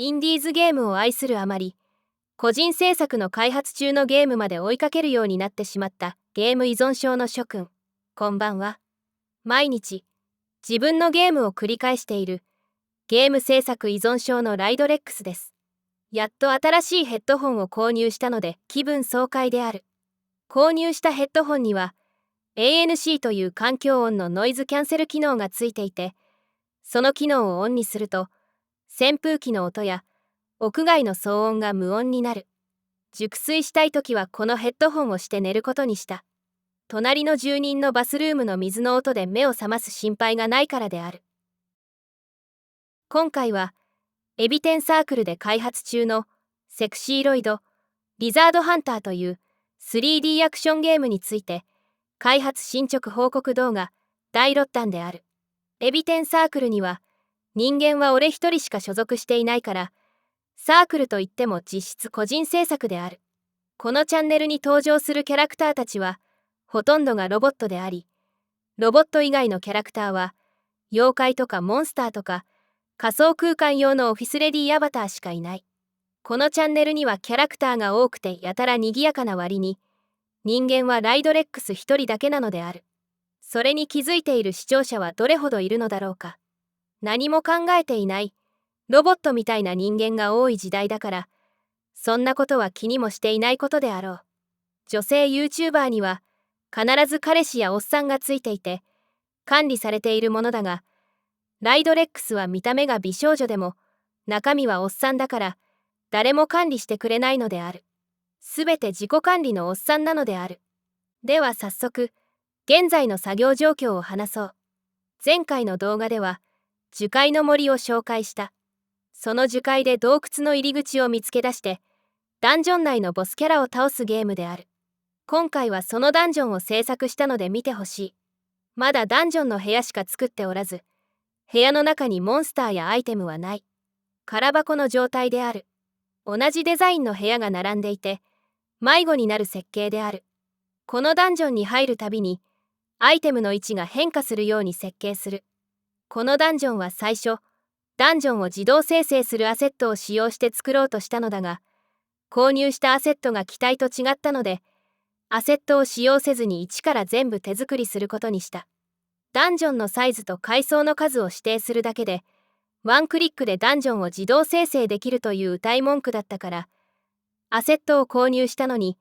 インディーズゲームを愛するあまり、個人制作の開発中のゲームまで追いかけるようになってしまったゲーム依存症の諸君、こんばんは。毎日、自分のゲームを繰り返しているゲーム制作依存症のライドレックスです。やっと新しいヘッドホンを購入したので気分爽快である。購入したヘッドホンには ANC という環境音のノイズキャンセル機能がついていて、その機能をオンにすると扇風機の音や屋外の騒音が無音になる。熟睡したい時はこのヘッドホンをして寝ることにした。隣の住人のバスルームの水の音で目を覚ます心配がないからである。今回はエビ天サークルで開発中のセクシーロイド・リザードハンターという 3D アクションゲームについて開発進捗報告動画第6弾である。エビ天サークルには人間は俺一人しか所属していないから、サークルといっても実質個人制作である。このチャンネルに登場するキャラクターたちはほとんどがロボットであり、ロボット以外のキャラクターは妖怪とかモンスターとか仮想空間用のオフィスレディアバターしかいない。このチャンネルにはキャラクターが多くてやたら賑やかな割に、人間はライドレックス一人だけなのである。それに気づいている視聴者はどれほどいるのだろうか。何も考えていないロボットみたいな人間が多い時代だから、そんなことは気にもしていないことであろう。女性 YouTuber には必ず彼氏やおっさんがついていて管理されているものだが、ライドレックスは見た目が美少女でも中身はおっさんだから誰も管理してくれないのである。すべて自己管理のおっさんなのである。では早速現在の作業状況を話そう。前回の動画では樹海の森を紹介した。その樹海で洞窟の入り口を見つけ出してダンジョン内のボスキャラを倒すゲームである。今回はそのダンジョンを制作したので見てほしい。まだダンジョンの部屋しか作っておらず、部屋の中にモンスターやアイテムはない。空箱の状態である。同じデザインの部屋が並んでいて迷子になる設計である。このダンジョンに入るたびにアイテムの位置が変化するように設計する。このダンジョンは最初ダンジョンを自動生成するアセットを使用して作ろうとしたのだが、購入したアセットが機体と違ったのでアセットを使用せずに一から全部手作りすることにした。ダンジョンのサイズと階層の数を指定するだけでワンクリックでダンジョンを自動生成できるという謳い文句だったからアセットを購入したのに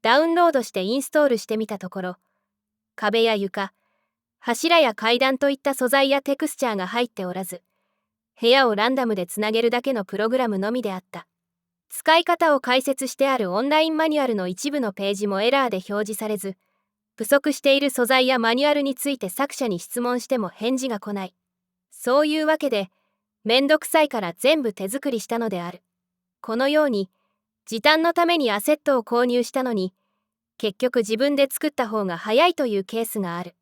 ダウンロードしてインストールしてみたところ、壁や床、柱や階段といった素材やテクスチャーが入っておらず、部屋をランダムでつなげるだけのプログラムのみであった。使い方を解説してあるオンラインマニュアルの一部のページもエラーで表示されず、不足している素材やマニュアルについて作者に質問しても返事が来ない。そういうわけで、めんどくさいから全部手作りしたのである。このように、時短のためにアセットを購入したのに、結局自分で作った方が早いというケースがある。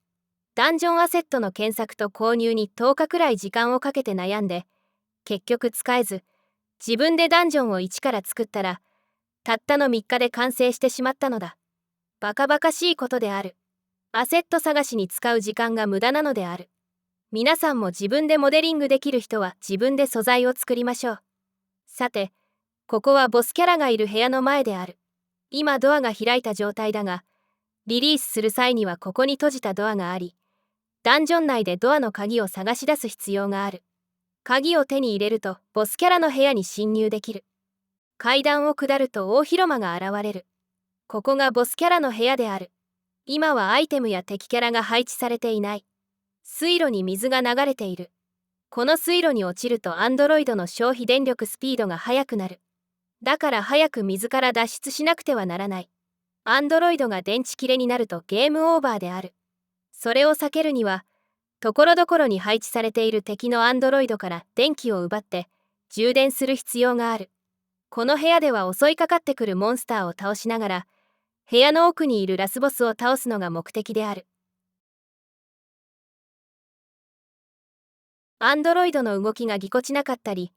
ダンジョンアセットの検索と購入に10日くらい時間をかけて悩んで、結局使えず、自分でダンジョンを一から作ったら、たったの3日で完成してしまったのだ。バカバカしいことである。アセット探しに使う時間が無駄なのである。皆さんも自分でモデリングできる人は自分で素材を作りましょう。さて、ここはボスキャラがいる部屋の前である。今ドアが開いた状態だが、リリースする際にはここに閉じたドアがあり、ダンジョン内でドアの鍵を探し出す必要がある。鍵を手に入れるとボスキャラの部屋に侵入できる。階段を下ると大広間が現れる。ここがボスキャラの部屋である。今はアイテムや敵キャラが配置されていない。水路に水が流れている。この水路に落ちるとアンドロイドの消費電力スピードが速くなる。だから早く水から脱出しなくてはならない。アンドロイドが電池切れになるとゲームオーバーである。それを避けるには、ところどころに配置されている敵のアンドロイドから電気を奪って充電する必要がある。この部屋では襲いかかってくるモンスターを倒しながら、部屋の奥にいるラスボスを倒すのが目的である。アンドロイドの動きがぎこちなかったり、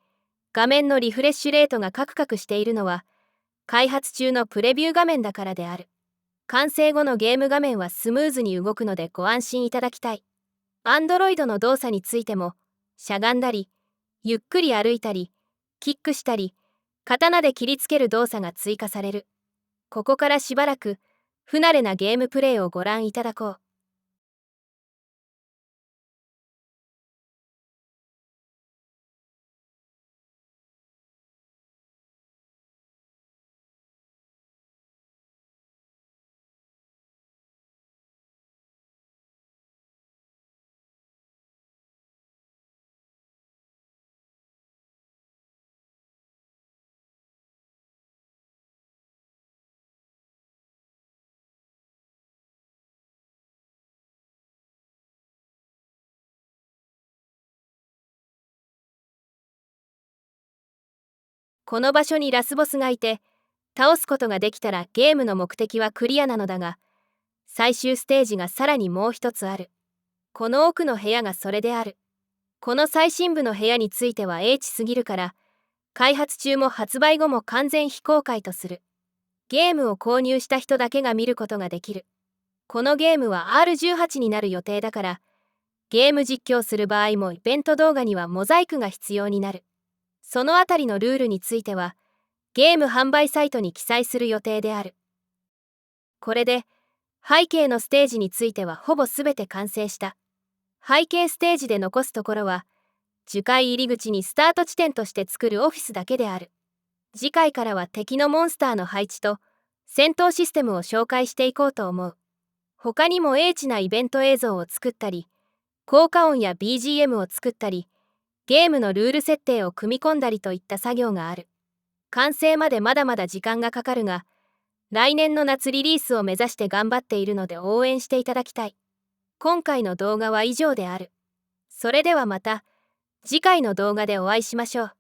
画面のリフレッシュレートがカクカクしているのは、開発中のプレビュー画面だからである。完成後のゲーム画面はスムーズに動くのでご安心いただきたい。Android の動作についても、しゃがんだり、ゆっくり歩いたり、キックしたり、刀で切りつける動作が追加される。ここからしばらく、不慣れなゲームプレイをご覧いただこう。この場所にラスボスがいて、倒すことができたらゲームの目的はクリアなのだが、最終ステージがさらにもう一つある。この奥の部屋がそれである。この最深部の部屋については英知すぎるから、開発中も発売後も完全非公開とする。ゲームを購入した人だけが見ることができる。このゲームは R18 になる予定だから、ゲーム実況する場合もイベント動画にはモザイクが必要になる。そのあたりのルールについては、ゲーム販売サイトに記載する予定である。これで、背景のステージについてはほぼすべて完成した。背景ステージで残すところは、樹海入り口にスタート地点として作るオフィスだけである。次回からは敵のモンスターの配置と戦闘システムを紹介していこうと思う。他にも英知なイベント映像を作ったり、効果音や BGM を作ったり、ゲームのルール設定を組み込んだりといった作業がある。完成までまだまだ時間がかかるが、来年の夏リリースを目指して頑張っているので応援していただきたい。今回の動画は以上である。それではまた次回の動画でお会いしましょう。